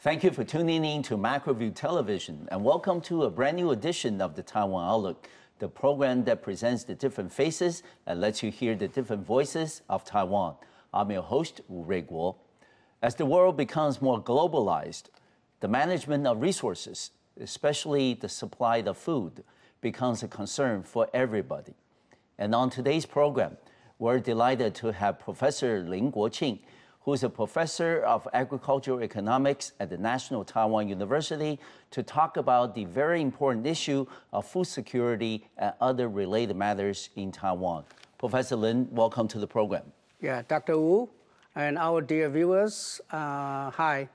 Thank you for tuning in to MacroView Television, and welcome to a brand new edition of the Taiwan Outlook, the program that presents the different faces and lets you hear the different voices of Taiwan. I'm your host, Wu Ruiguo. As the world becomes more globalized, the management of resources, especially the supply of food, becomes a concern for everybody. And on today's program, we're delighted to have Professor Lin Kuo-Ching, who is a professor of agricultural economics at the National Taiwan University, to talk about the very important issue of food security and other related matters in Taiwan. Professor Lin, welcome to the program. Yeah, Dr. Wu and our dear viewers, hi.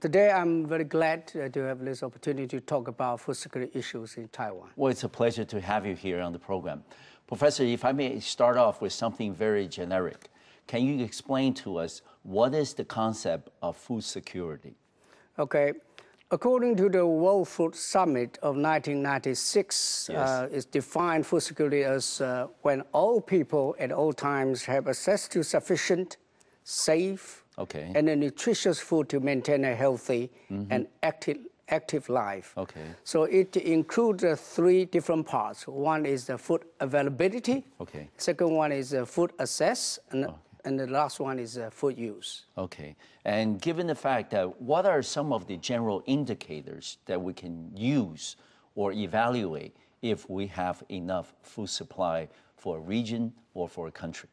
Today I'm very glad to have this opportunity to talk about food security issues in Taiwan. Well, it's a pleasure to have you here on the program. Professor, if I may start off with something very generic. Can you explain to us what is the concept of food security? Okay. According to the World Food Summit of 1996, it's defined food security as when all people at all times have access to sufficient, safe, and nutritious food to maintain a healthy and active life. Okay. So it includes three different parts. One is the food availability. Okay. Second one is food access. And the last one is food use. Okay. And given the fact that, what are some of the general indicators that we can use or evaluate if we have enough food supply for a region or for a country?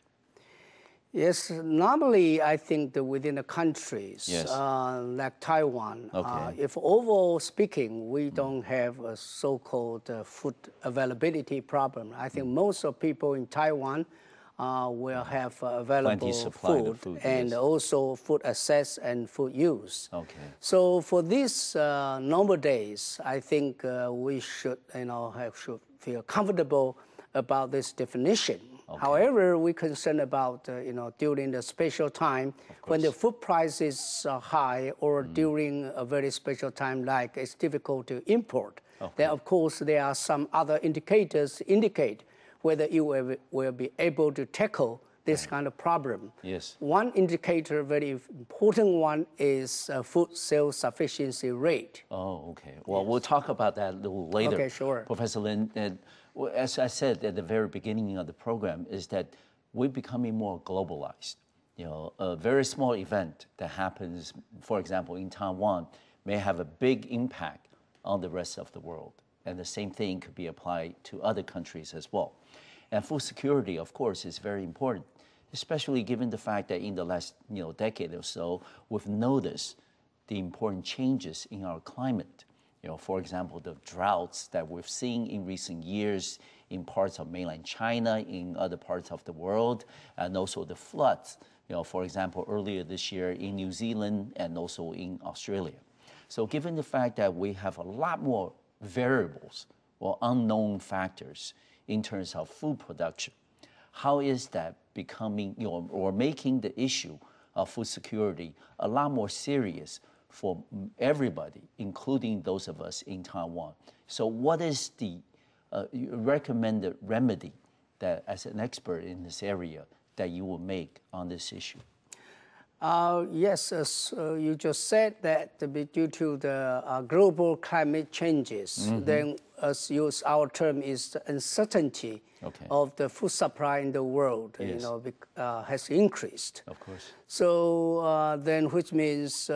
Yes, normally I think that within the countries, like Taiwan, if overall speaking, we don't have a so-called food availability problem. I think most of people in Taiwan will have available food and also food access and food use. Okay. So for these normal days, I think we should, should feel comfortable about this definition. Okay. However, we're concerned about, during the special time when the food prices are high or during a very special time like it's difficult to import. Okay. Then, of course, there are some other indicators indicate whether you will be able to tackle this kind of problem. Yes. One indicator, very important one, is food self-sufficiency rate. Oh, okay. Well, we'll talk about that a little later. Okay, sure. Professor Lin, as I said at the very beginning of the program, is that we're becoming more globalized. A very small event that happens, for example, in Taiwan, may have a big impact on the rest of the world. And the same thing could be applied to other countries as well. And food security, of course, is very important, especially given the fact that in the last decade or so, we've noticed the important changes in our climate. For example, the droughts that we've seen in recent years in parts of mainland China, in other parts of the world, and also the floods, for example, earlier this year in New Zealand and also in Australia. So given the fact that we have a lot more variables or unknown factors in terms of food production, how is that becoming, or making the issue of food security a lot more serious for everybody, including those of us in Taiwan? So what is the recommended remedy that, as an expert in this area, that you will make on this issue? Yes, as you just said, that due to the global climate changes, then as our term is the uncertainty of the food supply in the world, has increased. Of course. So then, which means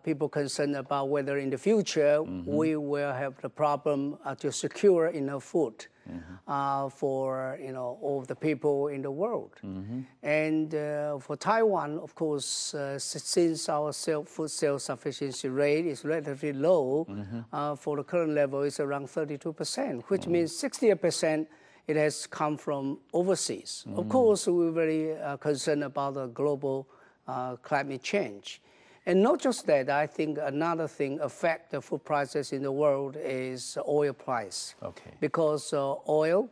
people concerned about whether in the future we will have the problem to secure enough food. For all the people in the world. And for Taiwan, of course, since our food self-sufficiency rate is relatively low, for the current level is around 32%, which means 60% it has come from overseas. Of course, we're very concerned about the global climate change. And not just that, I think another thing affect the food prices in the world is oil price. Okay. Because oil,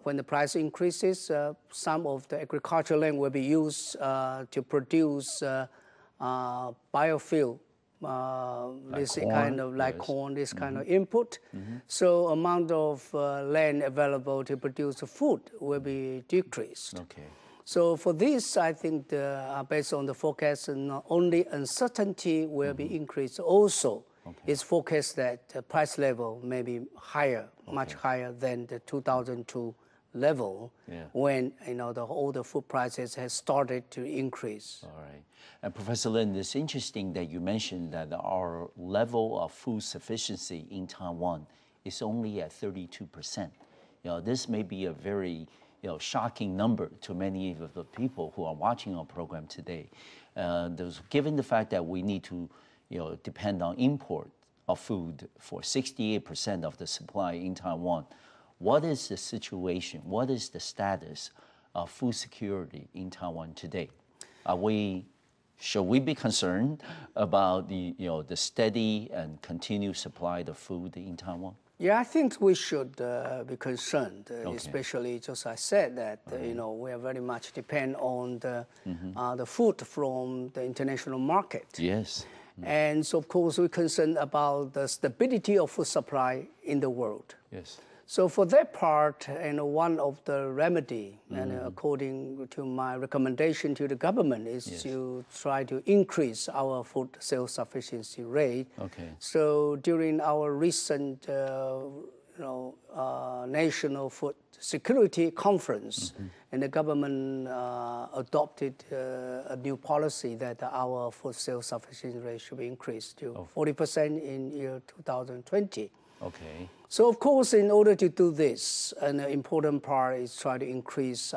when the price increases, some of the agricultural land will be used to produce biofuel, this corn, kind of like corn, this kind of input. So amount of land available to produce food will be decreased. Okay. So for this, I think based on the forecast, not only uncertainty will be increased, also it's forecast that the price level may be higher, much higher than the 2002 level when all the food prices has started to increase. All right. And Professor Lin, it's interesting that you mentioned that our level of food sufficiency in Taiwan is only at 32%. This may be a very shocking number to many of the people who are watching our program today. Given the fact that we need to depend on import of food for 68% of the supply in Taiwan, what is the situation? What is the status of food security in Taiwan today? Should we be concerned about the steady and continued supply of food in Taiwan? Yeah, I think we should be concerned, especially just I said that we are very much depend on the food from the international market. Yes. And so of course we're concerned about the stability of food supply in the world. Yes. So for that part, one of the remedy, and according to my recommendation to the government, is to try to increase our food self-sufficiency rate. Okay. So during our recent, National Food Security Conference, and the government adopted a new policy that our food self-sufficiency rate should be increased to 40% in year 2020. Okay. So of course, in order to do this, an important part is try to increase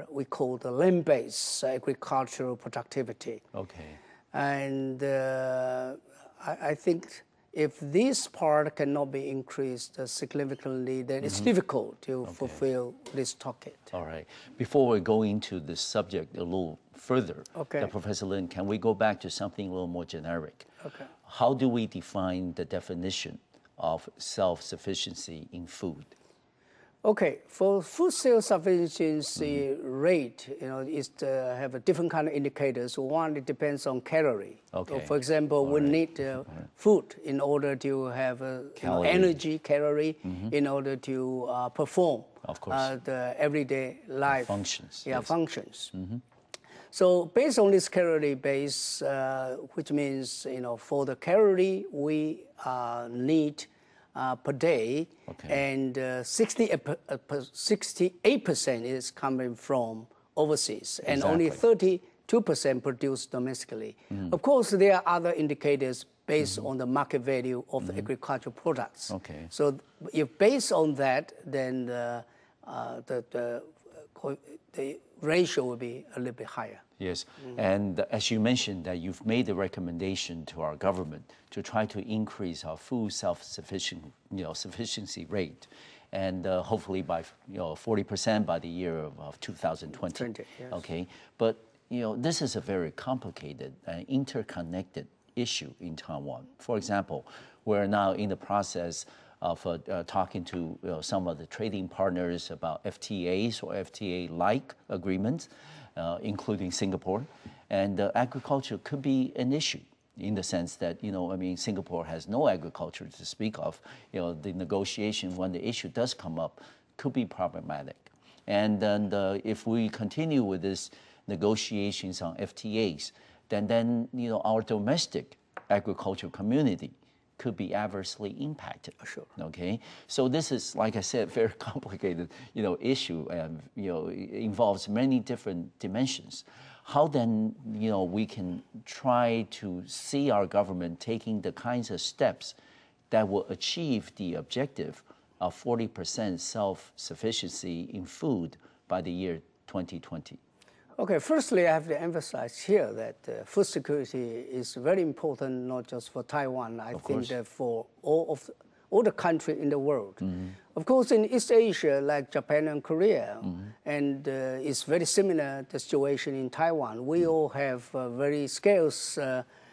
we call the land-based agricultural productivity. Okay. And I think if this part cannot be increased significantly, then it's difficult to fulfill this target. All right. Before we go into this subject a little further, Professor Lin, can we go back to something a little more generic? Okay. How do we define the definition of self-sufficiency in food? Okay, for food self-sufficiency rate, is to have a different kind of indicators. One, it depends on calorie. Okay. So for example, we need food in order to have energy, calorie, in order to perform the everyday life functions. Functions. So based on this calorie base, which means for the calorie we need per day, and 68% is coming from overseas, and only 32% produced domestically. Of course, there are other indicators based on the market value of the agricultural products. Okay. So if based on that, then the ratio will be a little bit higher. Yes, and as you mentioned that you've made a recommendation to our government to try to increase our food sufficiency rate, and hopefully by 40% by the year of 2020. Yes. Okay, but this is a very complicated and interconnected issue in Taiwan. For example, we're now in the process of talking to some of the trading partners about FTAs or FTA-like agreements, including Singapore. And agriculture could be an issue in the sense that, Singapore has no agriculture to speak of. The negotiation, when the issue does come up, could be problematic. And then if we continue with this negotiations on FTAs, then our domestic agricultural community could be adversely impacted. Sure. Okay, so this is, like I said, very complicated, issue, and it involves many different dimensions. How then, we can try to see our government taking the kinds of steps that will achieve the objective of 40% self-sufficiency in food by the year 2020? Okay, firstly, I have to emphasize here that food security is very important, not just for Taiwan. I think that for all the countries in the world. Of course, in East Asia, like Japan and Korea, and it's very similar the situation in Taiwan. We all have very scarce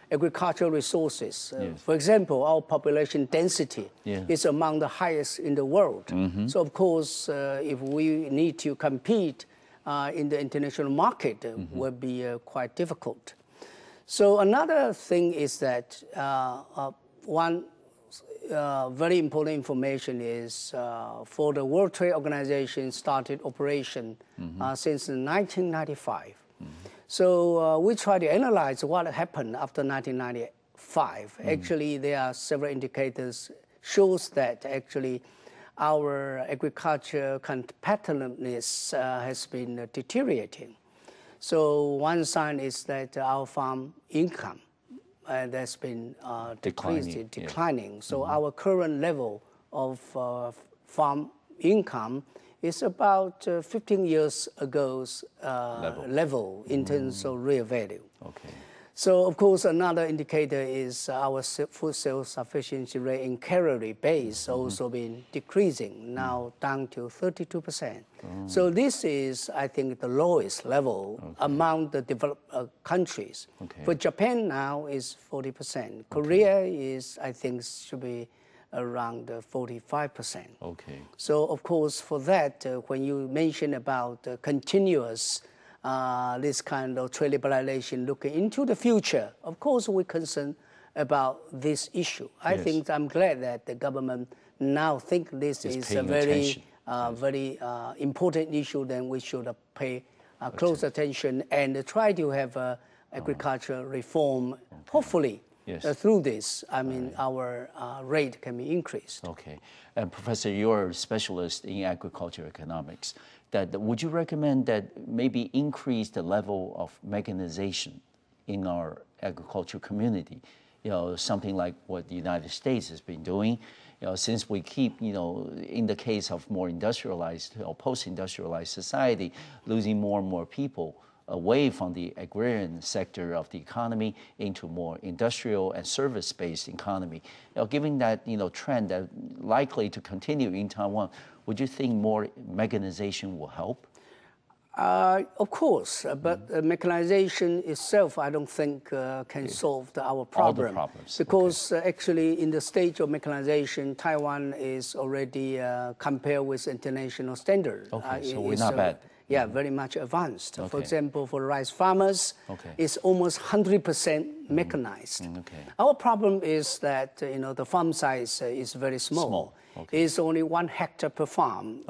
agricultural resources. For example, our population density is among the highest in the world. So of course, if we need to compete in the international market, will be quite difficult. So another thing is that very important information is for the World Trade Organization started operation since 1995. So we try to analyze what happened after 1995. Actually, there are several indicators shows that actually our agriculture competitiveness has been deteriorating. So one sign is that our farm income that's been declining. Yes. So our current level of farm income is about 15 years ago's level in terms of real value. Okay. So, of course, another indicator is our food self-sufficiency rate in calorie base also been decreasing, now down to 32%. So this is, I think, the lowest level among the developed countries. For Japan now is 40%. Korea is, I think, should be around 45%. Okay. So, of course, for that, when you mention about continuous this kind of trade liberalization looking into the future, of course, we're concerned about this issue. I think I'm glad that the government now think this is a very, very important issue. Then we should pay close attention and try to have agricultural reform. Hopefully, through this, I mean, our rate can be increased. Okay. And Professor, you're a specialist in agriculture economics. Would you recommend that maybe increase the level of mechanization in our agriculture community? You know, something like what the United States has been doing. You know, since we keep, you know, in the case of more industrialized or post-industrialized society, losing more and more people away from the agrarian sector of the economy into more industrial and service-based economy. You know, given that, you know, trend that likely to continue in Taiwan, would you think more mechanization will help? Of course, but mechanization itself, I don't think can solve our problem. All the problems. Because actually, in the stage of mechanization, Taiwan is already compared with international standards. Okay, so we're not bad. Yeah, very much advanced. For example, for rice farmers, it's almost 100% mechanized. Our problem is that, you know, the farm size is very small. It's only 1 hectare per farm.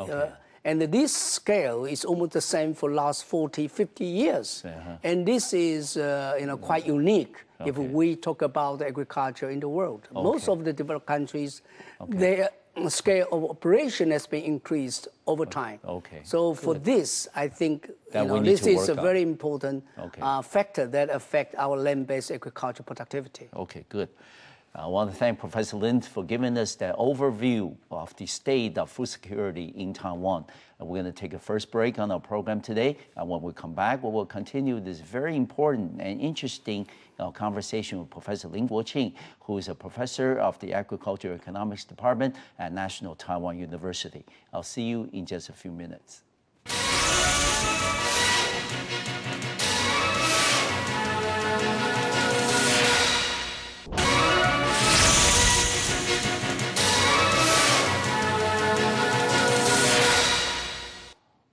And this scale is almost the same for last 40, 50 years. And this is, you know, quite unique if we talk about agriculture in the world. Most of the developed countries, their scale of operation has been increased over time. So for this, I think you know, this is a very important factor that affects our land-based agriculture productivity. Okay, good. I want to thank Professor Lin for giving us that overview of the state of food security in Taiwan. And we're going to take a first break on our program today. And when we come back, we will continue this very important and interesting conversation with Professor Lin Kuo-Ching, who is a professor of the Agricultural Economics Department at National Taiwan University. I'll see you in just a few minutes.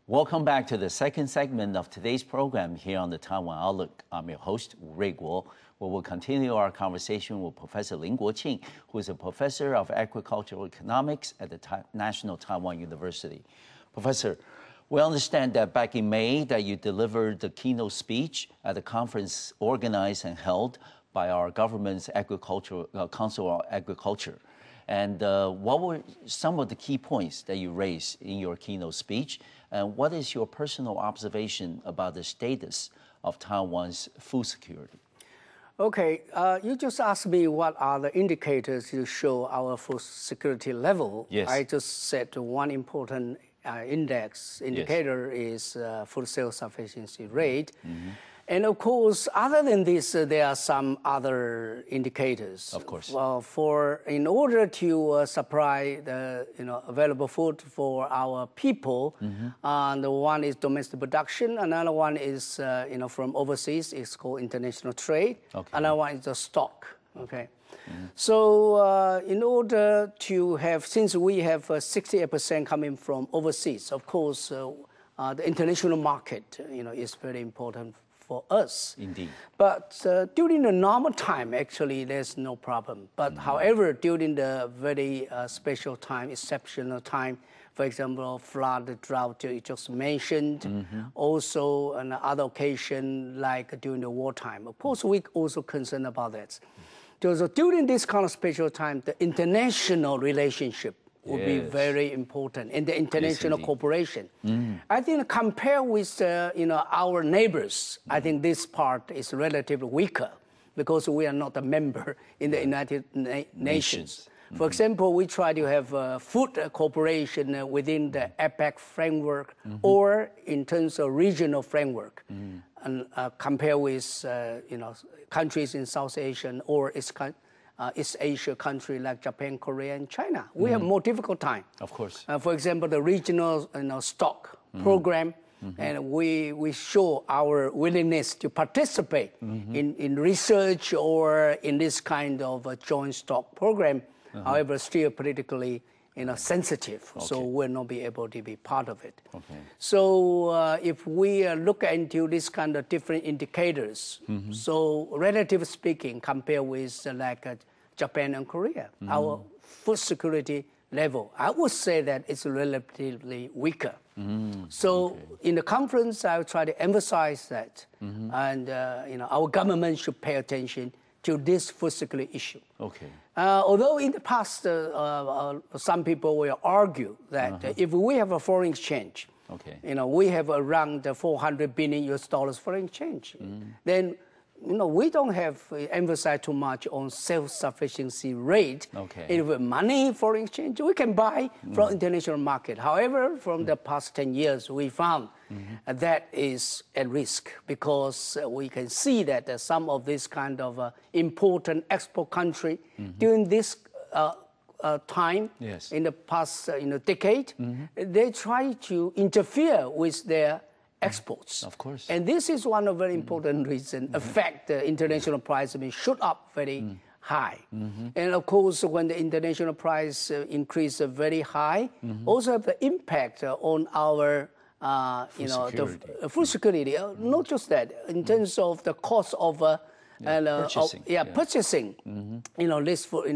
Welcome back to the second segment of today's program here on the Taiwan Outlook. I'm your host, Ray Guo, where we'll continue our conversation with Professor Lin Kuo-Ching, who is a professor of agricultural economics at the National Taiwan University. Professor, we understand that back in May that you delivered the keynote speech at a conference organized and held by our government's Council of Agriculture. And what were some of the key points that you raised in your keynote speech? And what is your personal observation about the status of Taiwan's food security? Okay, you just asked me what are the indicators to show our food security level. Yes. I just said one important indicator is food self-sufficiency rate. And of course, other than this, there are some other indicators. Of course. Well, in order to supply the available food for our people, and one is domestic production, another one is from overseas. It's called international trade. Another one is the stock. Okay. So in order to have, since we have 68% coming from overseas, of course, the international market, is very important for us. Indeed. But during the normal time, actually, there's no problem. But however, during the very special time, exceptional time, for example, flood, drought you just mentioned, also on other occasion like during the wartime. Of course, we also concerned about that. So during this kind of special time, the international relationship will be very important, and the international cooperation. I think compared with our neighbors, I think this part is relatively weaker because we are not a member in the United Nations. For example, we try to have food cooperation within the APEC framework or in terms of regional framework, and compare with countries in South Asia or East Asia country like Japan, Korea, and China. We have more difficult time. Of course. For example, the regional stock program, and we show our willingness to participate in research or in this kind of a joint stock program. However, still politically sensitive, so we'll not be able to be part of it. So if we look into this kind of different indicators, so relatively speaking, compared with Japan and Korea, our food security level, I would say that it's relatively weaker. So in the conference, I will try to emphasize that, and our government should pay attention to this food security issue. Although in the past, some people will argue that if we have a foreign exchange, we have around $400 billion foreign exchange, then we don't have emphasize too much on self-sufficiency rate. If money foreign exchange, we can buy from international market. However, from the past 10 years, we found that is at risk because we can see that some of this kind of important export country during this time in the past decade, they try to interfere with their exports. Of course. And this is one of very important reasons affect the international price shoot up very high. And of course, when the international price increase very high, also have the impact on our the food security. Not just that, in terms of the cost of purchasing, this food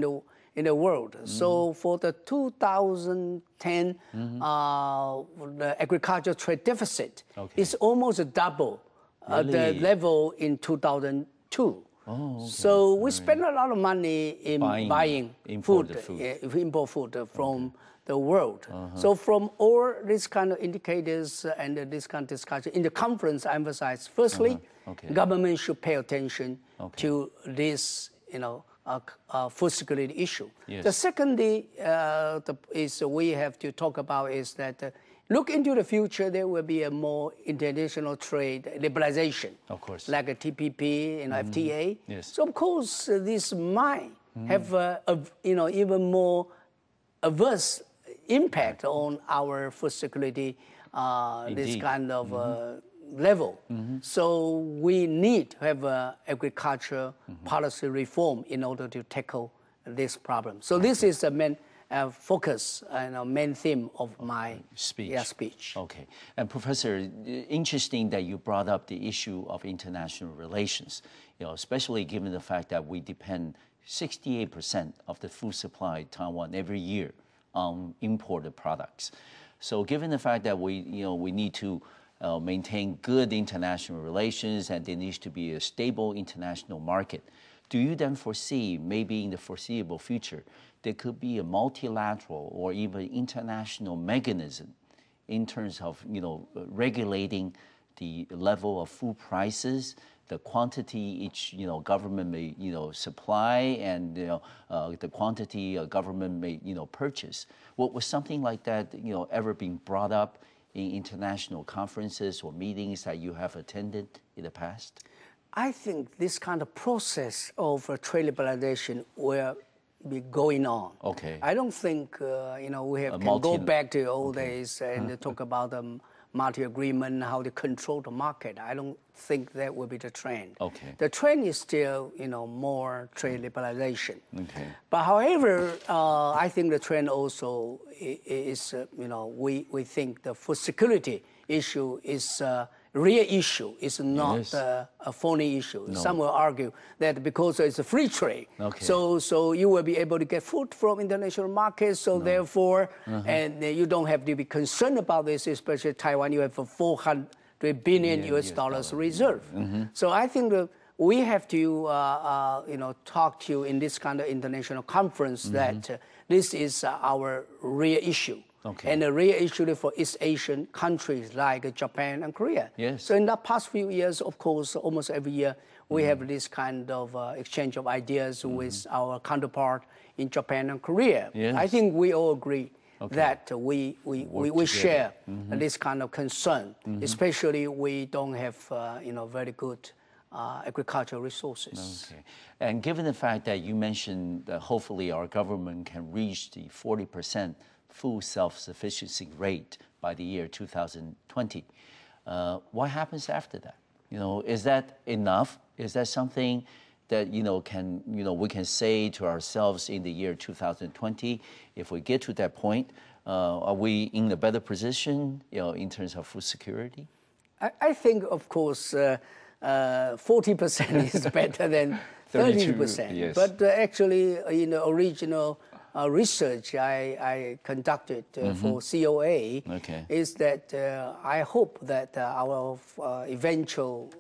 in the world. So for the 2010, the agricultural trade deficit is almost double the level in 2002. So we spend a lot of money in buying food, import food from the world. So from all these kind of indicators and this kind of discussion, in the conference I emphasize, firstly, government should pay attention to this, food security issue. The secondly is we have to talk about is that look into the future, there will be a more international trade liberalization. Of course. Like a TPP and FTA. So of course, this might have even more adverse impact on our food security, this kind of level. So we need to have agriculture policy reform in order to tackle this problem. So this is the main focus and main theme of my speech. Okay. And Professor, interesting that you brought up the issue of international relations, especially given the fact that we depend 68% of the food supply in Taiwan every year on imported products. So given the fact that we need to maintain good international relations and there needs to be a stable international market, do you then foresee maybe in the foreseeable future there could be a multilateral or even international mechanism in terms of regulating the level of food prices, the quantity each government may supply, and the quantity a government may purchase? Was something like that ever being brought up in international conferences or meetings that you have attended in the past? I think this kind of process of trade liberalization will be going on. I don't think we can go back to old days and talk about the multi-agreement, how to control the market. I don't think that will be the trend. The trend is still more trade liberalization. But however, I think the trend also is we think the food security issue is real issue. It's not a phony issue. No. Some will argue that because it's a free trade, so you will be able to get food from international markets, so therefore, and you don't have to be concerned about this, especially Taiwan, you have a 400 billion US dollars reserve. So I think that we have to, talk to you in this kind of international conference that this is our real issue. And a real issue for East Asian countries like Japan and Korea. So in the past few years, of course, almost every year, we have this kind of exchange of ideas with our counterpart in Japan and Korea. I think we all agree that we share this kind of concern, especially we don't have, very good agricultural resources. And given the fact that you mentioned that hopefully our government can reach the 40% food self-sufficiency rate by the year 2020. What happens after that? Is that enough? Is that something that we can say to ourselves in the year 2020? If we get to that point, are we in a better position, in terms of food security? I think, of course, 40% is better than 30%. But actually, in the original research I conducted for COA is that I hope that our eventual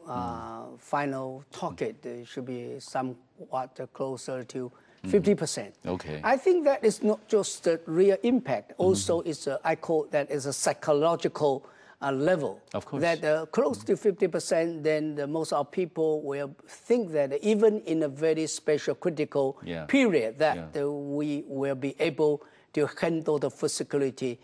final target should be somewhat closer to 50%. I think that is not just the real impact. Also, I call that as a psychological level. Of course. That close to 50%, then most of people will think that even in a very special critical period, that we will be able to handle the food security,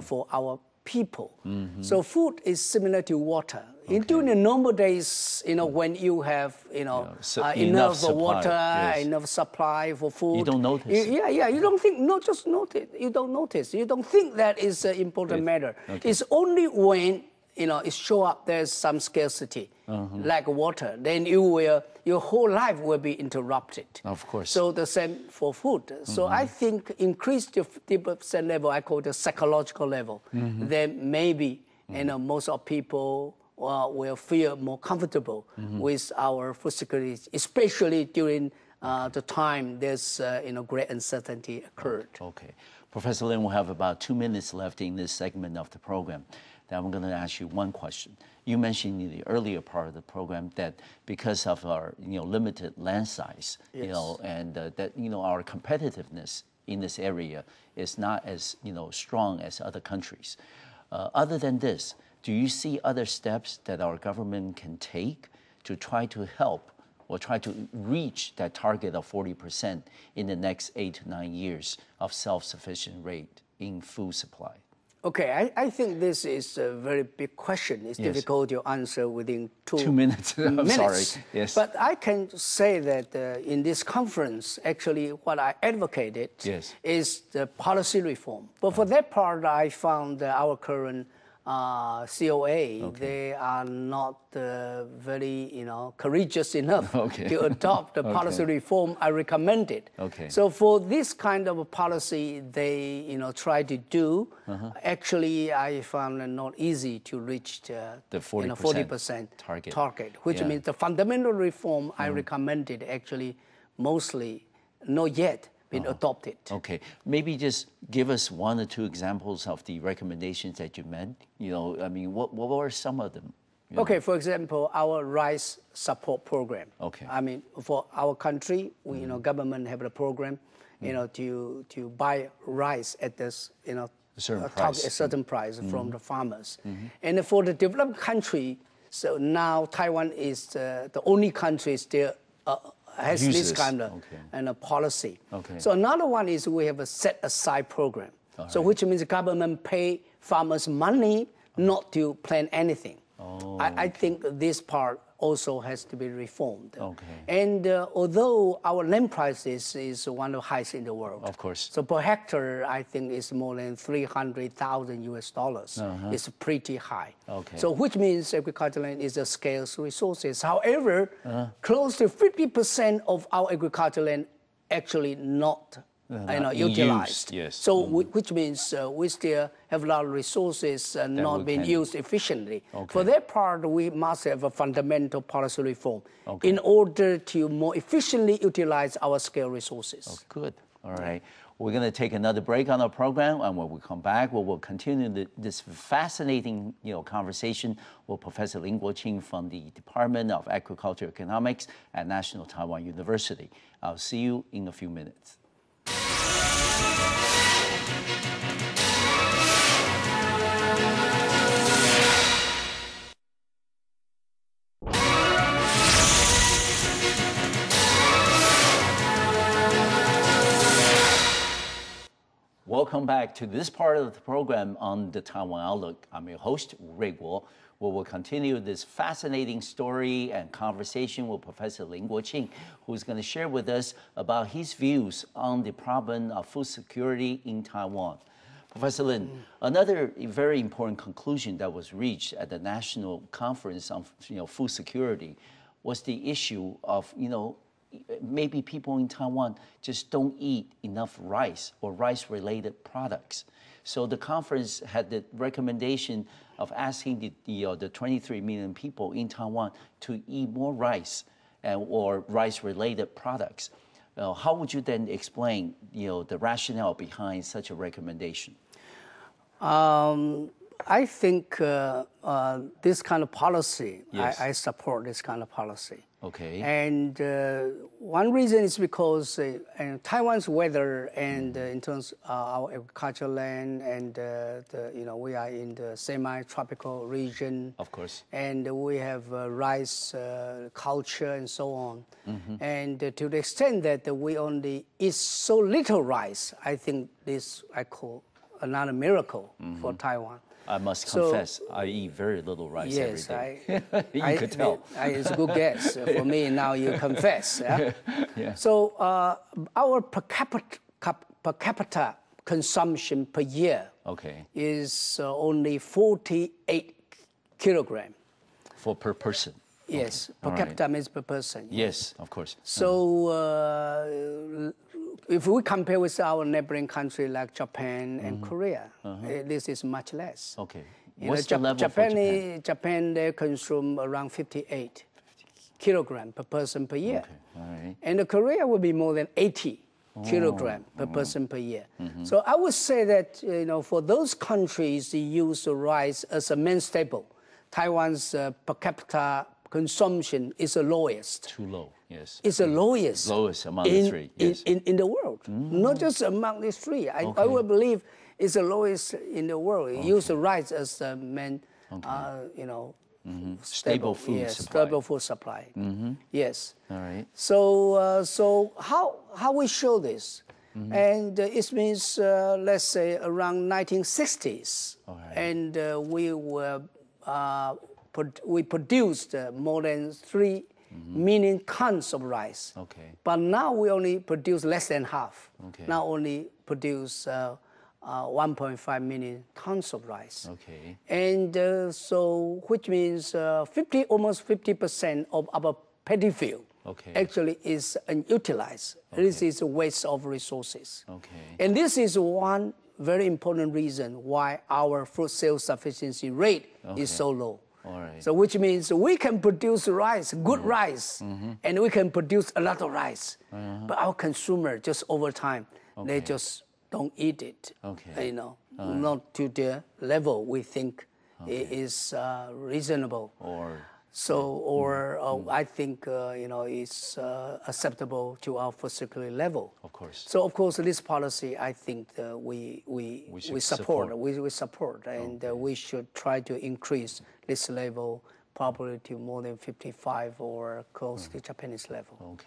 for our people. So food is similar to water. During the normal days, when you have, enough water, enough supply for food. You don't notice. You don't think, not just notice. You don't notice. You don't think that is an important matter. It's only when, it show up there's some scarcity, like water, then your whole life will be interrupted. Of course. So the same for food. So I think increase the 50% level, I call the psychological level, then maybe, most of people will feel more comfortable with our food security, especially during the time there's great uncertainty occurred. Professor Lin, we have about 2 minutes left in this segment of the program. Now I'm going to ask you one question. You mentioned in the earlier part of the program that because of our limited land size, and that our competitiveness in this area is not as strong as other countries. Other than this, do you see other steps that our government can take to try to help or try to reach that target of 40% in the next 8 to 9 years of self-sufficient rate in food supply? I think this is a very big question. It's difficult to answer within 2 minutes. I'm sorry. Yes. But I can say that in this conference, actually what I advocated is the policy reform. But for that part, I found our current COA, they are not very, courageous enough to adopt the policy reform I recommended. So for this kind of a policy they, try to do, actually I found it not easy to reach the 40% target, which means the fundamental reform I recommended actually mostly not yet been adopted. Maybe just give us 1 or 2 examples of the recommendations that you made. What were some of them? For example, our rice support program. For our country, we, government have a program, to buy rice at this, a certain price from the farmers. And for the developed country, so now Taiwan is the only country still has this kind of policy. So another one is we have a set-aside program. So which means the government pay farmers money not to plant anything. I think this part also has to be reformed. And although our land prices is one of the highest in the world. So per hectare, I think it's more than $300,000 US dollars. It's pretty high. So which means agricultural land is a scarce resources. However, close to 50% of our agricultural land actually not utilized. Yes. So which means we still have a lot of resources not being used efficiently. For that part, we must have a fundamental policy reform in order to more efficiently utilize our scale resources. Oh, good. All right. We're going to take another break on our program, and when we come back, we'll continue this fascinating conversation with Professor Lin Kuo-Ching from the Department of Agricultural Economics at National Taiwan University. I'll see you in a few minutes. Welcome back to this part of the program on the Taiwan Outlook. I'm your host, Ray Guo, where we'll continue this fascinating story and conversation with Professor Lin Kuo-Ching, who's going to share with us about his views on the problem of food security in Taiwan. Professor Lin, another very important conclusion that was reached at the National Conference on Food Security was the issue of, maybe people in Taiwan just don't eat enough rice or rice-related products. So the conference had the recommendation of asking the 23 million people in Taiwan to eat more rice or rice-related products. How would you then explain, the rationale behind such a recommendation? I think this kind of policy, I support this kind of policy. Okay. And one reason is because Taiwan's weather and in terms of our agricultural land and we are in the semi-tropical region. Of course. And we have rice culture and so on. And to the extent that we only eat so little rice, I think this I call another miracle for Taiwan. I must confess, I eat very little rice every day. You could tell. It's a good guess. For me, now you confess. Yeah. So our per capita consumption per year is only 48 kilograms. Per person? Yes, per capita means per person. Yes, of course. So if we compare with our neighboring country like Japan and Korea, this is much less. Okay. What's the level for Japan? Japan, they consume around 58 kilograms per person per year. Okay. All right. And Korea will be more than 80 kilograms per person per year. So I would say that, for those countries that use rice as a main staple, Taiwan's per capita consumption is the lowest. Too low, yes. It's the lowest. Lowest among the three, yes. In the world, not just among these three. I would believe it's the lowest in the world. It use the rice as the main, stable food supply. Stable food supply. Yes. All right. So how we show this? And it means, let's say, around 1960s. And we produced more than 3 million tons of rice. But now we only produce less than half. Now only produce 1.5 million tons of rice. And so, which means almost 50% of our paddy field actually is unutilized. This is a waste of resources. And this is one very important reason why our food self-sufficiency rate is so low. So which means we can produce rice, good rice, and we can produce a lot of rice. But our consumer, just over time, they just don't eat it. Not to the level we think is reasonable. I think it's acceptable to our food security level. Of course. So of course this policy I think we support. We support, and we should try to increase this level probably to more than 55 or close to Japanese level.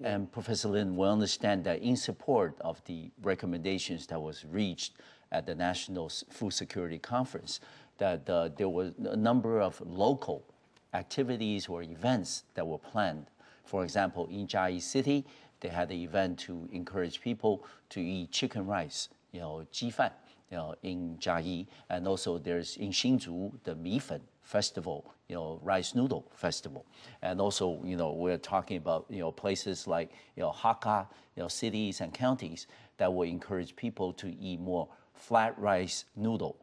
And Professor Lin, we understand that in support of the recommendations that was reached at the National Food Security Conference, that there was a number of local activities or events that were planned. For example, in Chiayi City, they had an event to encourage people to eat chicken rice, 鸡饭, in Jiayi, and also there's in Hsinchu the Mifen Festival, rice noodle festival, and also we're talking about places like Hakka, cities and counties that will encourage people to eat more flat rice noodle,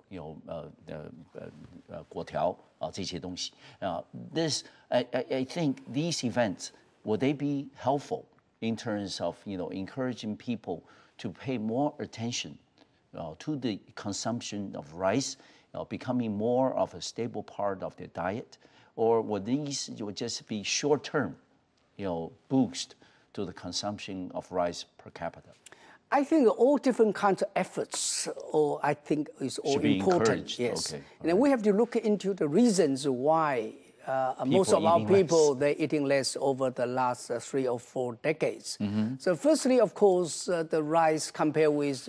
粿条这些东西。This I think these events would they be helpful in terms of encouraging people to pay more attention to the consumption of rice, becoming more of a stable part of their diet, or would these just be short-term, boost to the consumption of rice per capita? I think all different kinds of efforts, I think, is all important. Yes, okay. And then we have to look into the reasons why most of our people they're eating less over the last 3 or 4 decades. So, firstly, of course, the rice compared with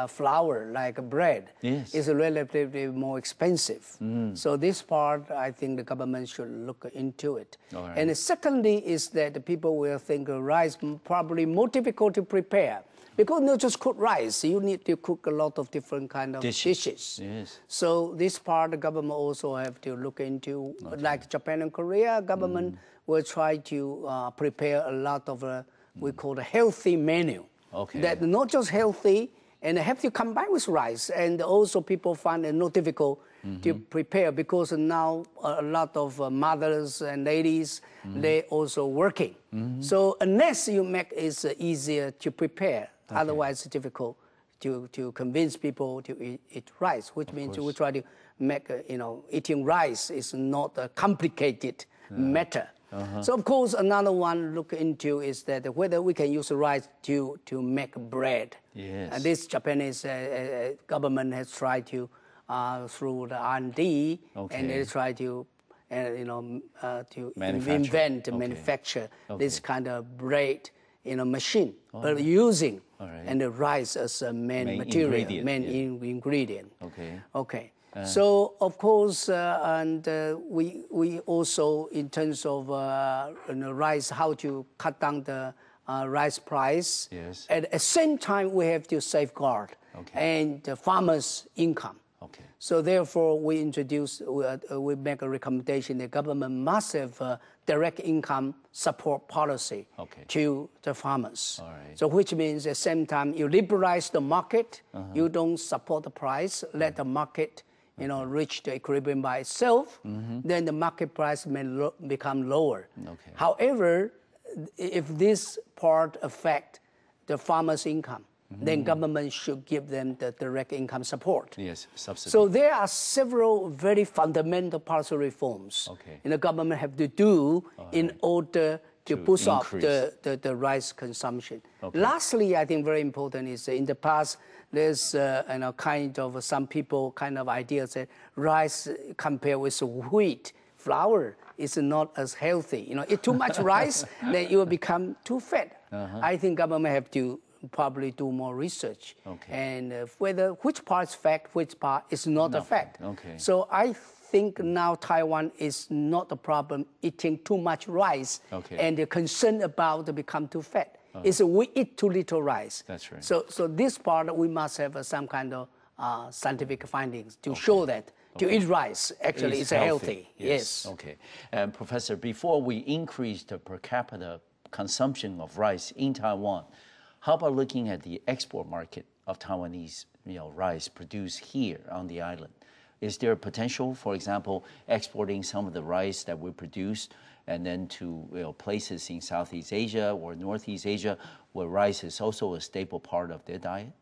flour like bread is relatively more expensive. So, this part I think the government should look into it. Right. And secondly, is that the people will think rice probably more difficult to prepare. Because not just cook rice, you need to cook a lot of different kind of dishes. Yes. So this part the government also have to look into. Like Japan and Korea, government will try to prepare a lot of we call a healthy menu. Okay. That not just healthy and have to combine with rice, and also people find it not difficult to prepare because now a lot of mothers and ladies they also working. So unless you make it easier to prepare. Okay. Otherwise, it's difficult to convince people to eat rice, which means we try to make, eating rice is not a complicated matter. So, of course, another one look into is that whether we can use rice to make bread. Yes. And this Japanese government has tried to, through the R&D, and they try to manufacture this kind of bread machine, but using and the rice as a main material, ingredient. Okay. So of course, and we also in terms of rice, how to cut down the rice price. Yes. At the same time, we have to safeguard and the farmers' income. Okay. So therefore, we make a recommendation. The government must have direct income support policy to the farmers. All right. So which means at the same time you liberalize the market, you don't support the price, let the market reach the equilibrium by itself, then the market price may become lower. Okay. However, if this part affect the farmers' income, then government should give them the direct income support. Yes, subsidy. So there are several very fundamental policy reforms the government have to do in order to push up the rice consumption. Lastly, I think very important is in the past, there's kind of some people kind of ideas that rice compared with wheat, flour is not as healthy. Eat too much rice, then you will become too fat. I think government have to probably do more research and which part is fact, which part is not a fact. So I think now Taiwan is not a problem eating too much rice and the concern about to become too fat. It's we eat too little rice. That's right. So this part we must have some kind of scientific findings to show that to eat rice actually is healthy. Yes. Okay. And Professor, before we increase the per capita consumption of rice in Taiwan, how about looking at the export market of Taiwanese rice produced here on the island? Is there a potential, for example, exporting some of the rice that we produce and then to places in Southeast Asia or Northeast Asia where rice is also a staple part of their diet?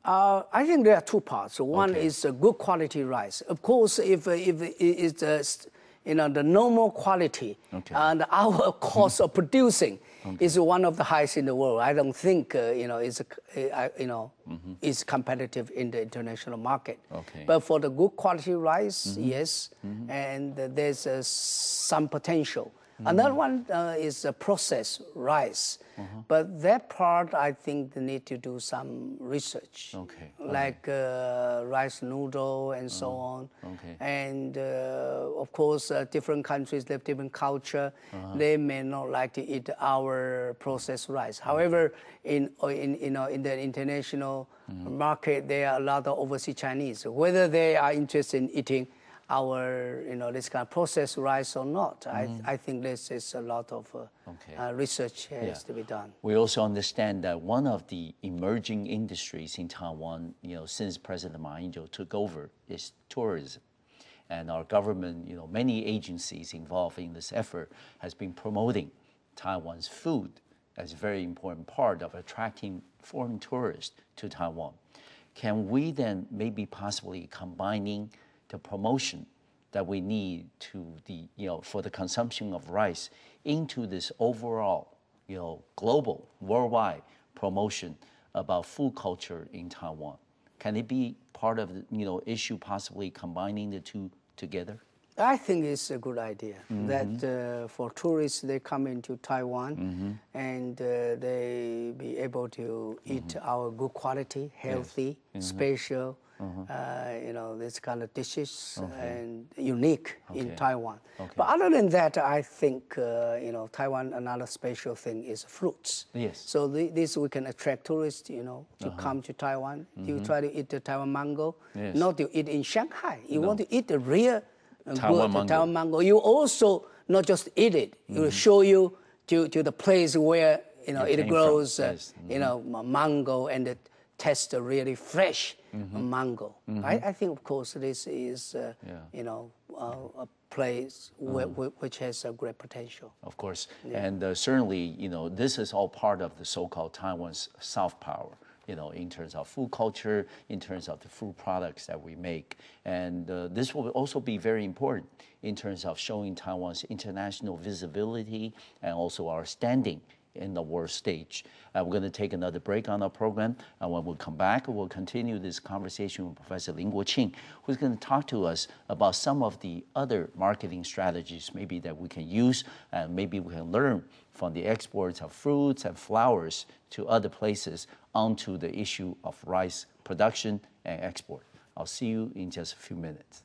I think there are two parts. One is good quality rice. Of course, if it's the normal quality and our cost of producing is one of the highest in the world. I don't think is competitive in the international market. But for the good quality rice, yes, and there's some potential. Another one is processed rice, but that part I think they need to do some research, like rice noodle and so on. And of course, different countries have different culture. They may not like to eat our processed rice. However, in the international market, there are a lot of overseas Chinese, whether they are interested in eating our, this kind of processed rice or not. I think this is a lot of research has to be done. We also understand that one of the emerging industries in Taiwan, since President Ma Ying-jeou took over, is tourism. And our government, many agencies involved in this effort has been promoting Taiwan's food as a very important part of attracting foreign tourists to Taiwan. Can we then maybe possibly combining the promotion that we need to for the consumption of rice into this overall, global, worldwide promotion about food culture in Taiwan? Can it be part of the, issue possibly combining the two together? I think it's a good idea that for tourists, they come into Taiwan and they be able to eat our good quality, healthy, special, this kind of dishes and unique in Taiwan. But other than that, I think, Taiwan, another special thing is fruits. Yes. So this we can attract tourists, to come to Taiwan. You try to eat the Taiwan mango, not to eat in Shanghai. You want to eat the real Taiwan mango. You also not just eat it. It will show you to the place where it grows. Mango and it tastes really fresh mango. I think, of course, this is a place which has a great potential. Of course, and certainly this is all part of the so-called Taiwan's soft power. In terms of food culture, in terms of the food products that we make. And this will also be very important in terms of showing Taiwan's international visibility and also our standing in the world stage. We're going to take another break on our program, and when we come back, we'll continue this conversation with Professor Lin Kuo-Ching, who's going to talk to us about some of the other marketing strategies maybe that we can use, and maybe we can learn from the exports of fruits and flowers to other places onto the issue of rice production and export. I'll see you in just a few minutes.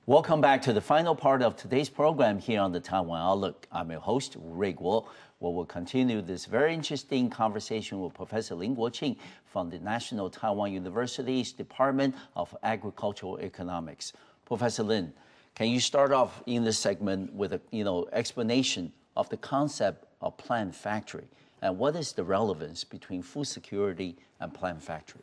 Welcome back to the final part of today's program here on the Taiwan Outlook. I'm your host, Ray Guo. We'll continue this very interesting conversation with Professor Lin Kuo-Ching from the National Taiwan University's Department of Agricultural Economics. Professor Lin, can you start off in this segment with an explanation of the concept of plant factory and what is the relevance between food security and plant factory?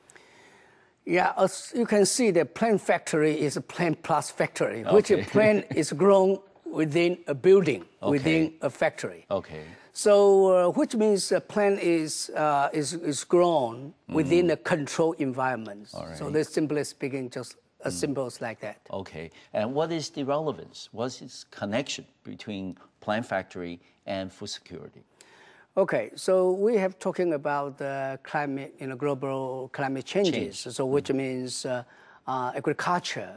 Yeah, as you can see, the plant factory is a plant plus factory, which a plant is grown within a building, within a factory. Okay. So, which means a plant is grown within a controlled environment. Right. So, that's simply speaking, just as simple as like that. Okay. And what is the relevance? What's its connection between plant factory and food security? Okay, so we have talking about climate, global climate changes. So which means agriculture,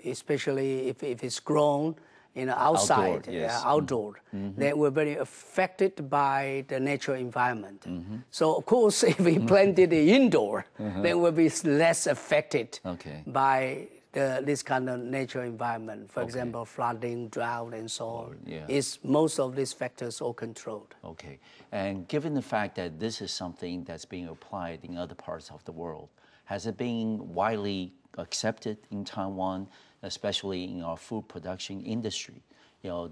especially if it's grown, outside, outdoor, they were very affected by the natural environment. So of course, if we planted it indoor, they will be less affected by this kind of natural environment. For example, flooding, drought, and so on. Is most of these factors all controlled. Okay, and given the fact that this is something that's being applied in other parts of the world, has it been widely accepted in Taiwan, especially in our food production industry?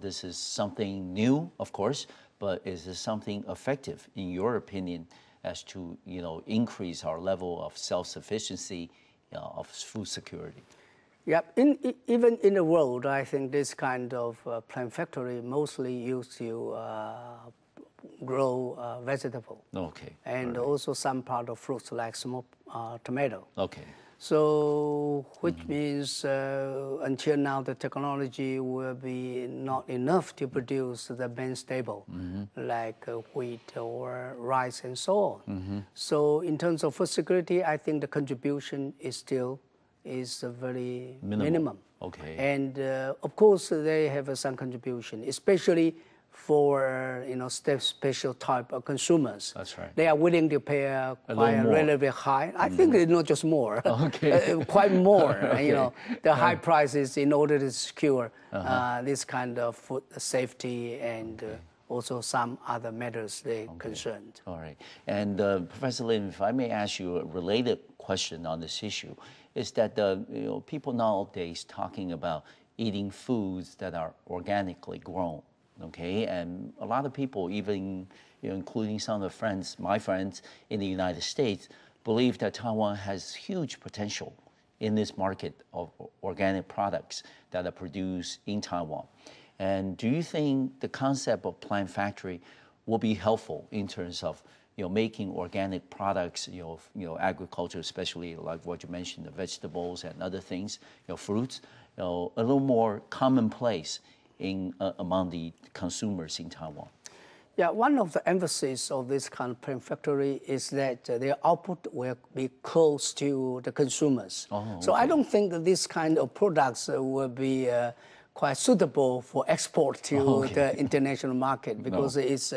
This is something new, of course, but is this something effective, in your opinion, as to increase our level of self-sufficiency of food security? Yeah, even in the world, I think this kind of plant factory mostly used to grow vegetable. Okay. And also some part of fruits like small tomato. Okay. So, which means until now the technology will be not enough to produce the main staple like wheat or rice and so on. So, in terms of food security, I think the contribution is still very minimum. Okay. And of course, they have some contribution, especially for special type of consumers. That's right. They are willing to pay quite a relatively high. I think it's not just more. Okay. Quite more. Okay. The high prices in order to secure this kind of food safety and also some other matters they're concerned. All right. And Professor Lin, if I may ask you a related question on this issue, is that people nowadays talking about eating foods that are organically grown. Okay, and a lot of people, even including some of my friends in the United States, believe that Taiwan has huge potential in this market of organic products that are produced in Taiwan. And do you think the concept of plant factory will be helpful in terms of making organic products, agriculture, especially like what you mentioned, the vegetables and other things, fruits, a little more commonplace among the consumers in Taiwan? Yeah, one of the emphasis of this kind of plant factory is that their output will be close to the consumers. So I don't think that this kind of products will be quite suitable for export to the international market because it's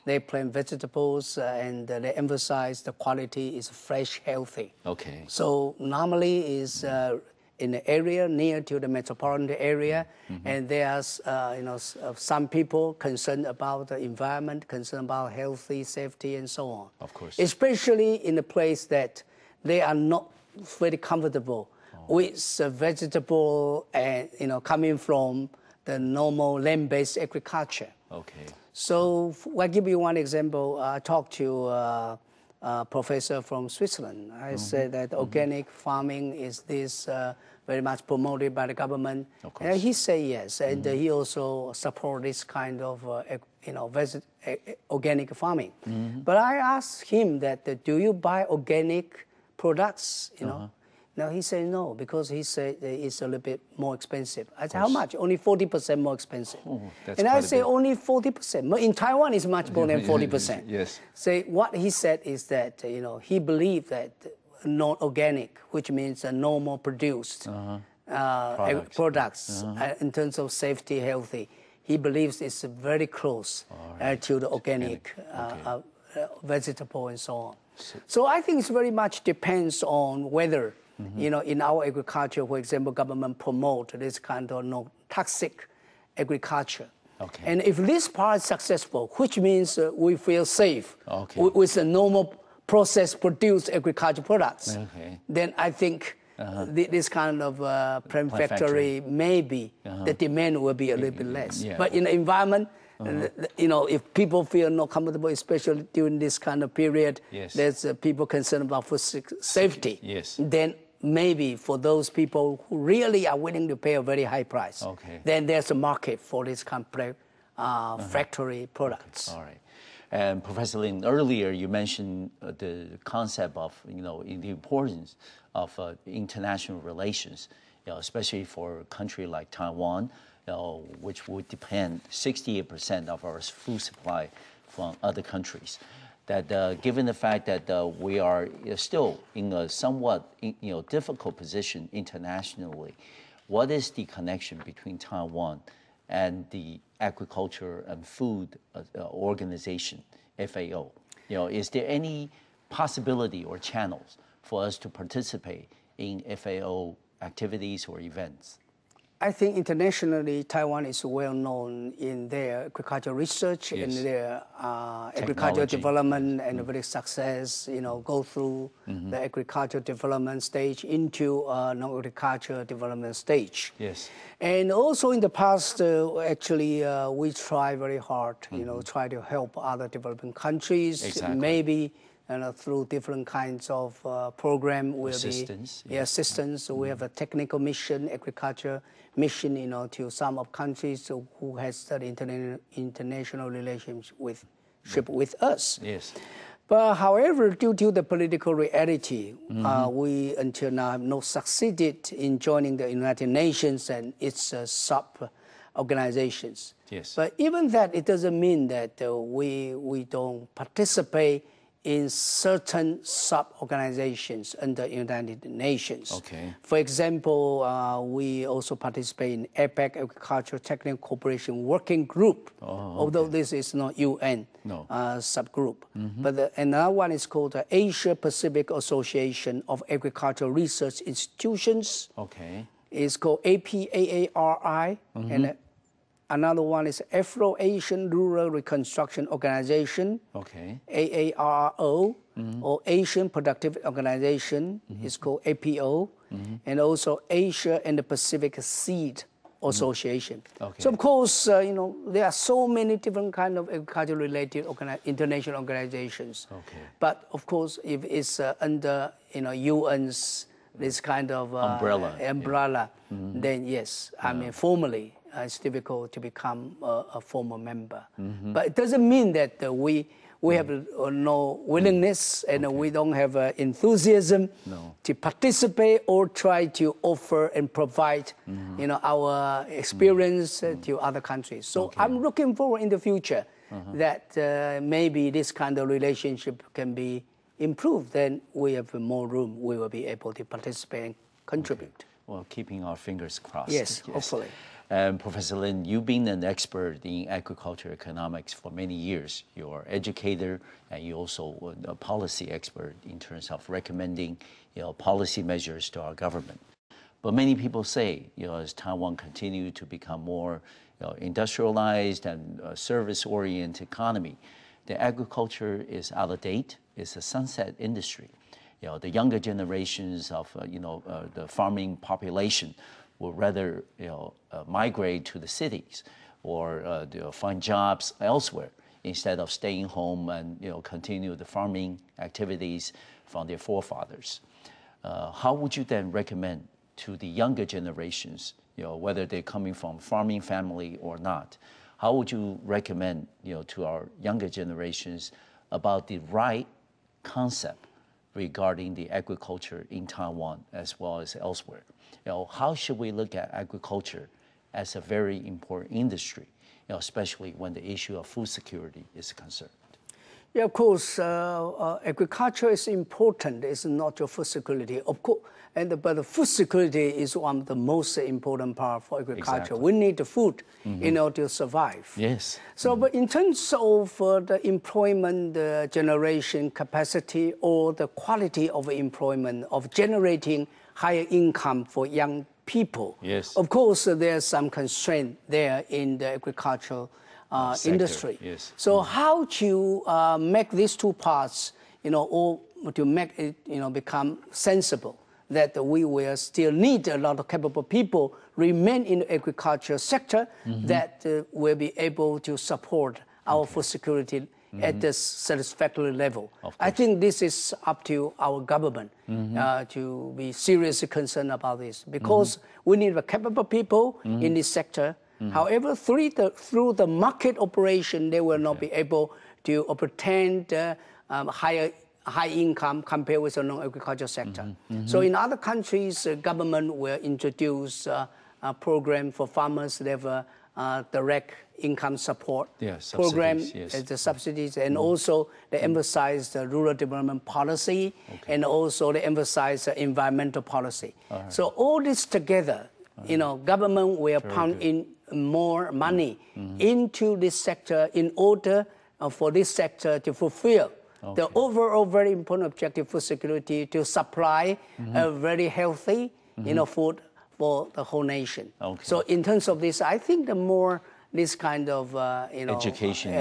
they plant vegetables and they emphasize the quality is fresh, healthy. Okay. So normally is in the area near to the metropolitan area, and there's some people concerned about the environment, concerned about healthy, safety, and so on. Of course. Especially in a place that they are not very comfortable with vegetable and coming from the normal land-based agriculture. Okay. So I'll give you one example. I talked to a professor from Switzerland. I said that organic farming is very much promoted by the government. And he said yes, and he also support this kind of organic farming. But I asked him that, do you buy organic products? No, he said no, because he said it's a little bit more expensive. I said, how much? Only 40% more expensive. And I say only 40%. In Taiwan, it's much more than 40%. Yes. So what he said is that, he believed that non-organic, which means normal produced products in terms of safety, healthy, he believes it's very close to the organic vegetable and so on. So I think it very much depends on whether in our agriculture, for example, government promote this kind of no-toxic agriculture. And if this part is successful, which means we feel safe with the normal process-produced agriculture products, then I think this kind of plant factory, maybe the demand will be a little bit less. But in the environment, if people feel not comfortable, especially during this kind of period, there's people concerned about food safety, then maybe for those people who really are willing to pay a very high price, then there's a market for this kind of factory products. All right. And Professor Lin, earlier you mentioned the concept of, the importance of international relations, especially for a country like Taiwan, which would depend 68% of our food supply from other countries. That given the fact that we are still in a somewhat difficult position internationally, what is the connection between Taiwan and the Agriculture and Food Organization, FAO? Is there any possibility or channels for us to participate in FAO activities or events? I think internationally, Taiwan is well known in their agricultural research and their agricultural development and very success, go through the agricultural development stage into non-agricultural development stage. Yes. And also in the past, actually, we try very hard, try to help other developing countries, maybe through different kinds of program. Assistance. We have a technical mission, agriculture mission, to some of countries who has studied international relations with us. Yes. But however, due to the political reality, we until now have not succeeded in joining the United Nations and its sub-organizations. Yes. But even that, it doesn't mean that we don't participate in certain sub-organizations under United Nations. Okay. For example, we also participate in APEC, Agricultural Technical Cooperation Working Group, although this is not UN subgroup. But another one is called the Asia Pacific Association of Agricultural Research Institutions. Okay. It's called APAARI. And another one is Afro-Asian Rural Reconstruction Organization, AARO, or Asian Productive Organization, is called APO, and also Asia and the Pacific Seed Association. So of course, there are so many different kind of agriculture-related international organizations. But of course, if it's under UN's this kind of umbrella, then yes, I mean formally. It's difficult to become a former member. But it doesn't mean that we have no willingness and we don't have enthusiasm to participate or try to offer and provide our experience to other countries. So I'm looking forward in the future that maybe this kind of relationship can be improved. Then we have more room. We will be able to participate and contribute. Well, keeping our fingers crossed. Yes, hopefully. Professor Lin, you've been an expert in agriculture economics for many years. You're an educator, and you're also a policy expert in terms of recommending, policy measures to our government. But many people say, as Taiwan continues to become more industrialized and service-oriented economy, the agriculture is out of date. It's a sunset industry. The younger generations of the farming population will rather migrate to the cities or find jobs elsewhere instead of staying home and continue the farming activities from their forefathers. How would you then recommend to the younger generations, whether they're coming from farming family or not? How would you recommend to our younger generations about the right concept regarding the agriculture in Taiwan as well as elsewhere? How should we look at agriculture as a very important industry, especially when the issue of food security is concerned? Yeah, of course, agriculture is important. It's not just food security, of course. But the food security is one of the most important part for agriculture. Exactly. We need the food in order to survive. Yes. So, but in terms of the employment generation capacity or the quality of employment, of generating higher income for young people, yes, of course, there's some constraint there in the agricultural industry. Yes. So how to make these two parts, or to make it, become sensible, that we will still need a lot of capable people remain in the agriculture sector that will be able to support our food security at the satisfactory level. I think this is up to our government to be seriously concerned about this, because we need capable people in this sector. However, through the market operation, they will not be able to obtain high income compared with the non-agricultural sector. So in other countries, government will introduce a program for farmers. They have a direct income support program, the subsidies, and also they emphasize the rural development policy, and also they emphasize the environmental policy. So all this together, government will pump in more money into this sector in order for this sector to fulfill the overall very important objective food security, to supply a very healthy food for the whole nation. So in terms of this, I think the more this kind of education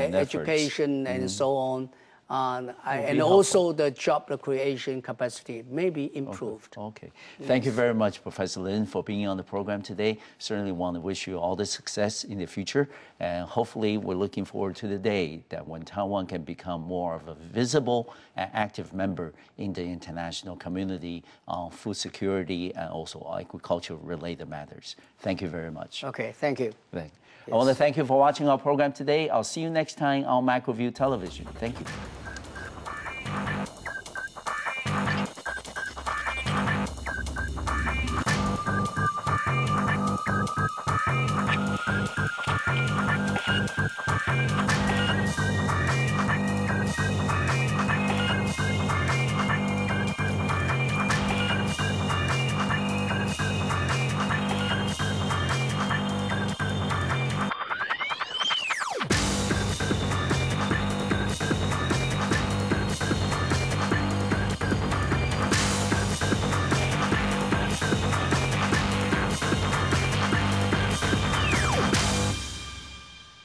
and so on, and also the job creation capacity may be improved. Okay. Thank you very much, Professor Lin, for being on the program today. Certainly want to wish you all the success in the future. And hopefully we're looking forward to the day that when Taiwan can become more of a visible and active member in the international community on food security and also agriculture-related matters. Thank you very much. Okay, thank you. Yes. I want to thank you for watching our program today. I'll see you next time on MacroView Television. Thank you.